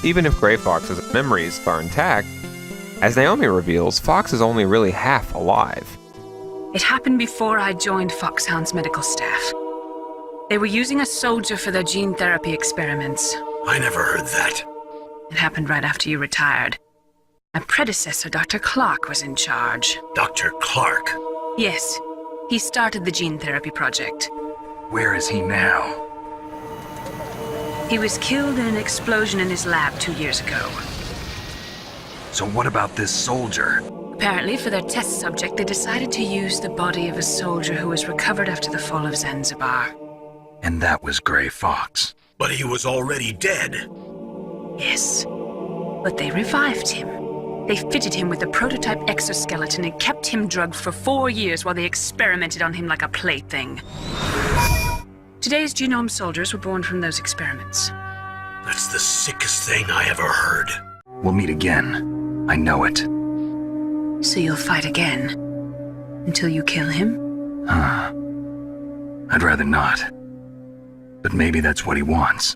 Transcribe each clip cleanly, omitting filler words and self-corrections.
Even if Gray Fox's memories are intact, as Naomi reveals, Fox is only really half alive. It happened before I joined Foxhound's medical staff. They were using a soldier for their gene therapy experiments. I never heard that. It happened right after you retired. My predecessor, Dr. Clark, was in charge. Dr. Clark? Yes, he started the gene therapy project. Where is he now? He was killed in an explosion in his lab 2 years ago. So what about this soldier? Apparently, for their test subject, they decided to use the body of a soldier who was recovered after the fall of Zanzibar. And that was Gray Fox. But he was already dead. Yes, but they revived him. They fitted him with a prototype exoskeleton and kept him drugged for 4 years while they experimented on him like a plaything. Today's genome soldiers were born from those experiments. That's the sickest thing I ever heard. We'll meet again. I know it. So you'll fight again? Until you kill him? I'd rather not. But maybe that's what he wants.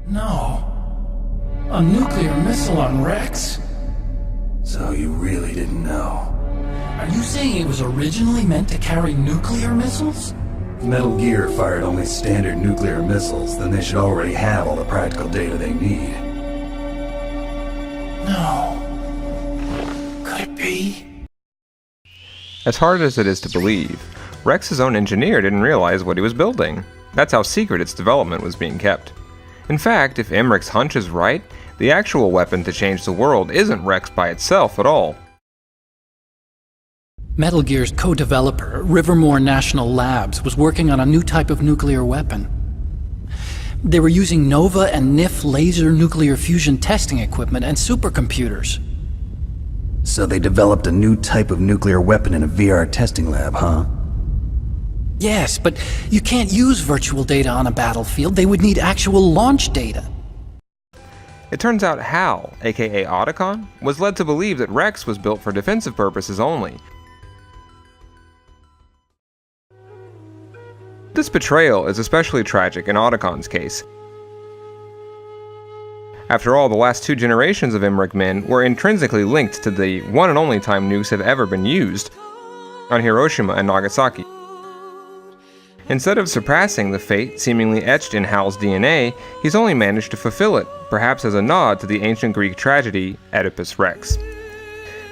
No. A nuclear missile on Rex? So you really didn't know? Are you saying it was originally meant to carry nuclear missiles? If Metal Gear fired only standard nuclear missiles, then they should already have all the practical data they need. No. Could it be? As hard as it is to believe, Rex's own engineer didn't realize what he was building. That's how secret its development was being kept. In fact, if Emmerich's hunch is right, the actual weapon to change the world isn't Rex by itself at all. Metal Gear's co-developer, Rivermore National Labs, was working on a new type of nuclear weapon. They were using NOVA and NIF laser nuclear fusion testing equipment and supercomputers. So they developed a new type of nuclear weapon in a VR testing lab, huh? Yes, but you can't use virtual data on a battlefield. They would need actual launch data. It turns out Hal, aka Otacon, was led to believe that Rex was built for defensive purposes only. This betrayal is especially tragic in Otacon's case. After all, the last 2 generations of Emmerich men were intrinsically linked to the one and only time nukes have ever been used on Hiroshima and Nagasaki. Instead of surpassing the fate seemingly etched in Hal's DNA, he's only managed to fulfill it, perhaps as a nod to the ancient Greek tragedy, Oedipus Rex.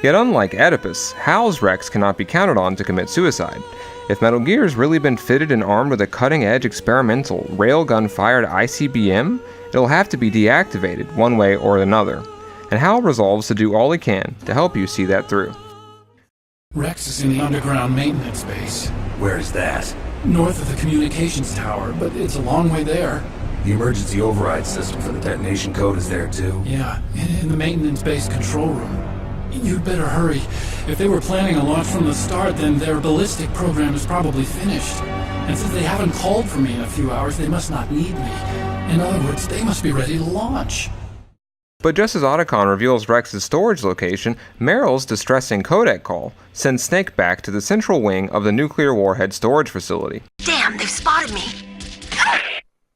Yet unlike Oedipus, Hal's Rex cannot be counted on to commit suicide. If Metal Gear's really been fitted and armed with a cutting-edge experimental railgun-fired ICBM, it'll have to be deactivated one way or another, and Hal resolves to do all he can to help you see that through. Rex is in the underground maintenance base. Where is that? North of the communications tower, but it's a long way there. The emergency override system for the detonation code is there too. Yeah, in the maintenance base control room. You'd better hurry. If they were planning a launch from the start, then their ballistic program is probably finished. And since they haven't called for me in a few hours, they must not need me. In other words, they must be ready to launch. But just as Otacon reveals Rex's storage location, MERYL's distressing codec call sends Snake back to the central wing of the nuclear warhead storage facility. Damn, they've spotted me.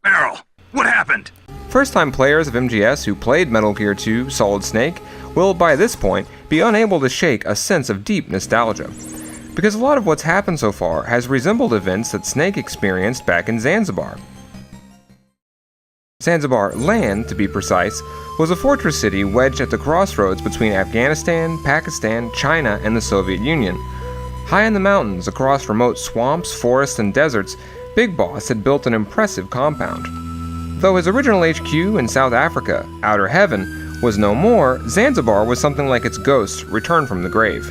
MERYL, what happened? First-time players of MGS who played Metal Gear 2 Solid Snake will, by this point, be unable to shake a sense of deep nostalgia. Because a lot of what's happened so far has resembled events that Snake experienced back in Zanzibar. Zanzibar Land, to be precise, was a fortress city wedged at the crossroads between Afghanistan, Pakistan, China, and the Soviet Union. High in the mountains, across remote swamps, forests, and deserts, Big Boss had built an impressive compound. Though his original HQ in South Africa, Outer Heaven, was no more, Zanzibar was something like its ghost returned from the grave.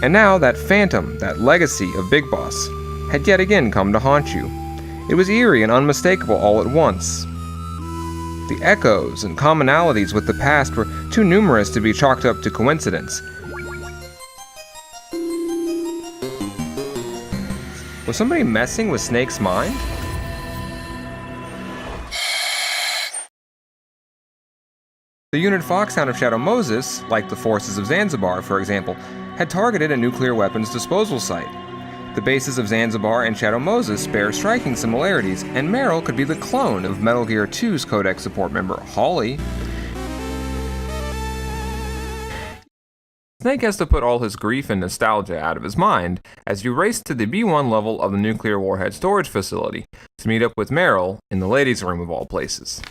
And now that phantom, that legacy of Big Boss, had yet again come to haunt you. It was eerie and unmistakable all at once. The echoes and commonalities with the past were too numerous to be chalked up to coincidence. Was somebody messing with Snake's mind? The unit Foxhound of Shadow Moses, like the forces of Zanzibar for example, had targeted a nuclear weapons disposal site. The bases of Zanzibar and Shadow Moses bear striking similarities, and MERYL could be the clone of Metal Gear 2's codec support member, Holly. Snake has to put all his grief and nostalgia out of his mind as you race to the B1 level of the nuclear warhead storage facility to meet up with MERYL in the ladies' room of all places.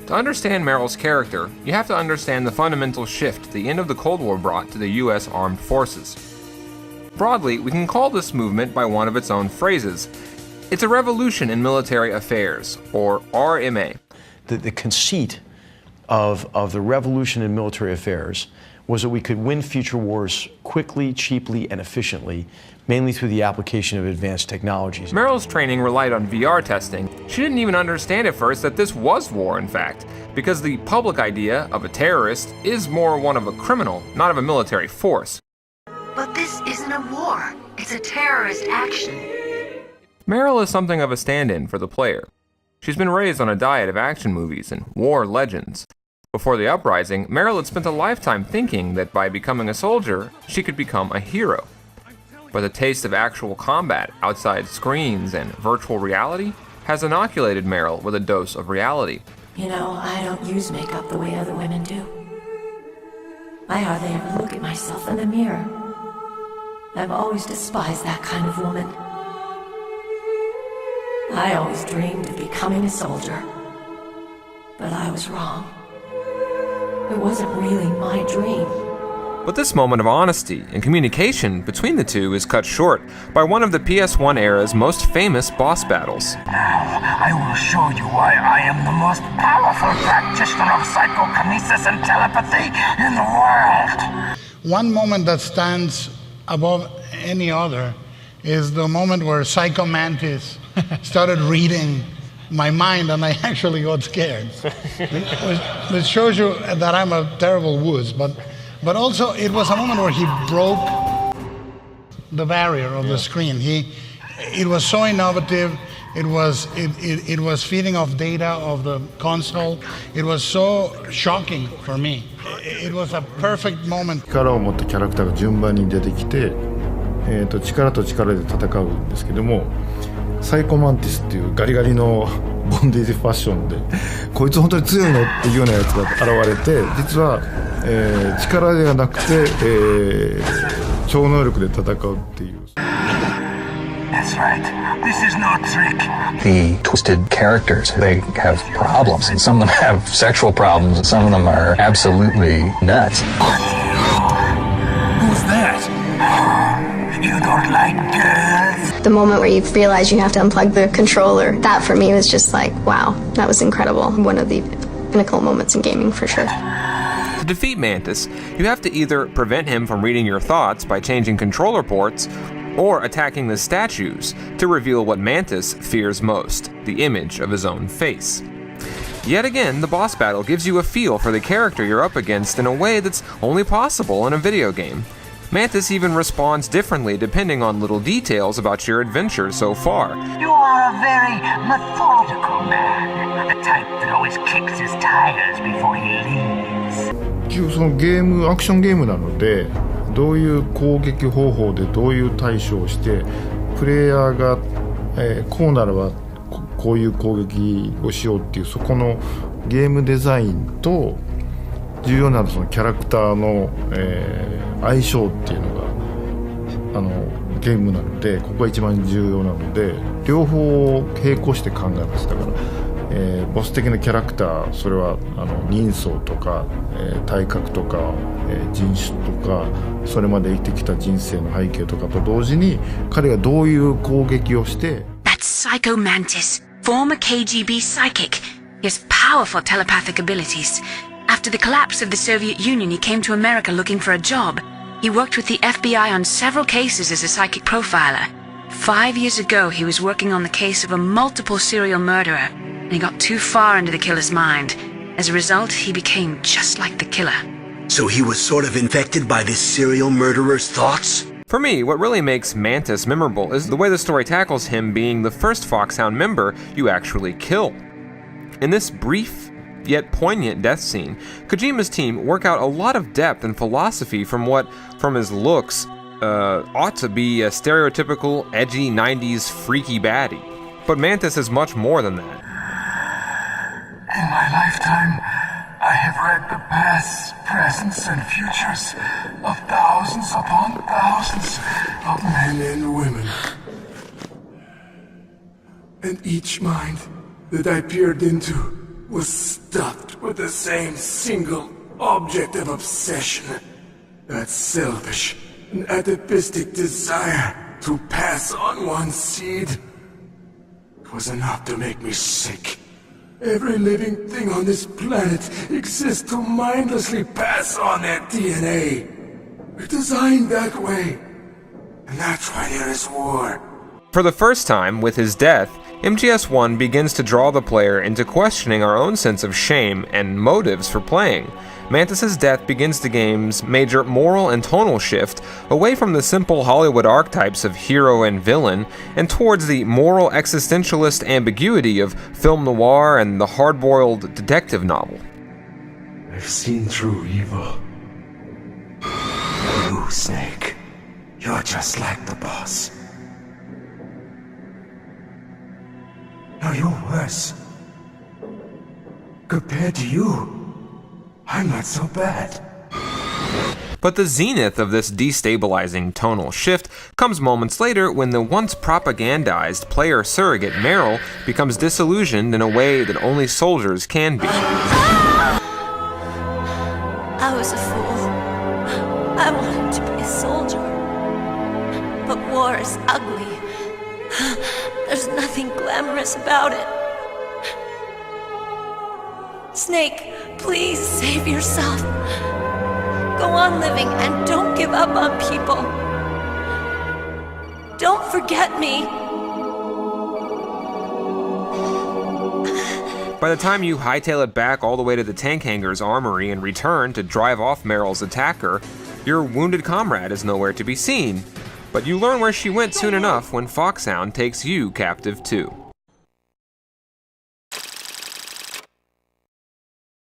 To understand MERYL's character, you have to understand the fundamental shift the end of the Cold War brought to the US Armed Forces. Broadly, we can call this movement by one of its own phrases. It's a revolution in military affairs, or RMA. The conceit of the revolution in military affairs was that we could win future wars quickly, cheaply, and efficiently, mainly through the application of advanced technologies. MERYL's training relied on VR testing. She didn't even understand at first that this was war, in fact, because the public idea of a terrorist is more one of a criminal, not of a military force. But this isn't a war. It's a terrorist action. MERYL is something of a stand-in for the player. She's been raised on a diet of action movies and war legends. Before the uprising, MERYL had spent a lifetime thinking that by becoming a soldier, she could become a hero. But the taste of actual combat outside screens and virtual reality has inoculated MERYL with a dose of reality. You know, I don't use makeup the way other women do. I hardly ever look at myself in the mirror. I've always despised that kind of woman. I always dreamed of becoming a soldier. But I was wrong. It wasn't really my dream. But this moment of honesty and communication between the two is cut short by one of the PS1 era's most famous boss battles. Now, I will show you why I am the most powerful practitioner of psychokinesis and telepathy in the world. One moment that stands above any other is the moment where Psycho Mantis started reading my mind and I actually got scared. Which shows you that I'm a terrible wuss, but also it was a moment where he broke the barrier of the screen. It was so innovative. It was feeding off data of the console. It was so shocking for me. It was a perfect moment. 力を持ったキャラクターが順番に出てきて、力と力で戦うんですけども、サイコマンティスっていうガリガリのボンデージファッションで、こいつ本当に強いのっていうようなやつが現れて、実は、力ではなくて、超能力で戦うっていう。That's right. This is no trick. The twisted characters, they have problems, and some of them have sexual problems, and some of them are absolutely nuts. Who's that? You don't like girls? The moment where you realize you have to unplug the controller, that for me was just like, wow, that was incredible. One of the pinnacle moments in gaming for sure. To defeat Mantis, you have to either prevent him from reading your thoughts by changing controller ports, or attacking the statues to reveal what Mantis fears most, the image of his own face. Yet again, the boss battle gives you a feel for the character you're up against in a way that's only possible in a video game. Mantis even responds differently depending on little details about your adventure so far. You are a very methodical man, the type that always kicks his tires before he leaves. 一応そのゲーム、アクションゲームなので、どういう攻撃方法でどういう対処をしてプレイヤーが、こうならばこういう攻撃をしようっていうそこのゲームデザインと重要なそのキャラクターの、相性っていうのがゲームなのでここが一番重要なので両方を並行して考えます。だからボス的なキャラクターそれは人相とか、体格とか、人種とかそれまで生きてきた人生の背景とかと同時に彼がどういう攻撃をして That's Psycho Mantis, former KGB psychic. He has powerful telepathic abilities. After the collapse of the Soviet Union, he came to America looking for a job. He worked with the FBI on several cases as a psychic profiler. 5 years ago, he was working on the case of a multiple serial murderer. And he got too far into the killer's mind. As a result, he became just like the killer. So he was sort of infected by this serial murderer's thoughts? For me, what really makes Mantis memorable is the way the story tackles him being the first Foxhound member you actually kill. In this brief, yet poignant death scene, Kojima's team work out a lot of depth and philosophy from what, from his looks, ought to be a stereotypical, edgy 90s freaky baddie. But Mantis is much more than that. In my lifetime, I have read the pasts, presents, and futures of thousands upon thousands of men and women. And each mind that I peered into was stuffed with the same single object of obsession. That selfish and atavistic desire to pass on one's seed. It was enough to make me sick. Every living thing on this planet exists to mindlessly pass on their DNA. We're designed that way. And that's why there is war. For the first time, with his death, MGS1 begins to draw the player into questioning our own sense of shame and motives for playing. Mantis' death begins the game's major moral and tonal shift away from the simple Hollywood archetypes of hero and villain and towards the moral existentialist ambiguity of film noir and the hard-boiled detective novel. I've seen through evil. You, Snake, you're just like the boss. No, you're worse. Compared to you, I'm not so bad. But the zenith of this destabilizing tonal shift comes moments later when the once propagandized player surrogate MERYL becomes disillusioned in a way that only soldiers can be. I was a fool. I wanted to be a soldier. But war is ugly. There's nothing glamorous about it. Snake, please save yourself. Go on living and don't give up on people. Don't forget me. By the time you hightail it back all the way to the tank hangar's armory and return to drive off MERYL's attacker, your wounded comrade is nowhere to be seen. But you learn where she went soon enough when Foxhound takes you captive too.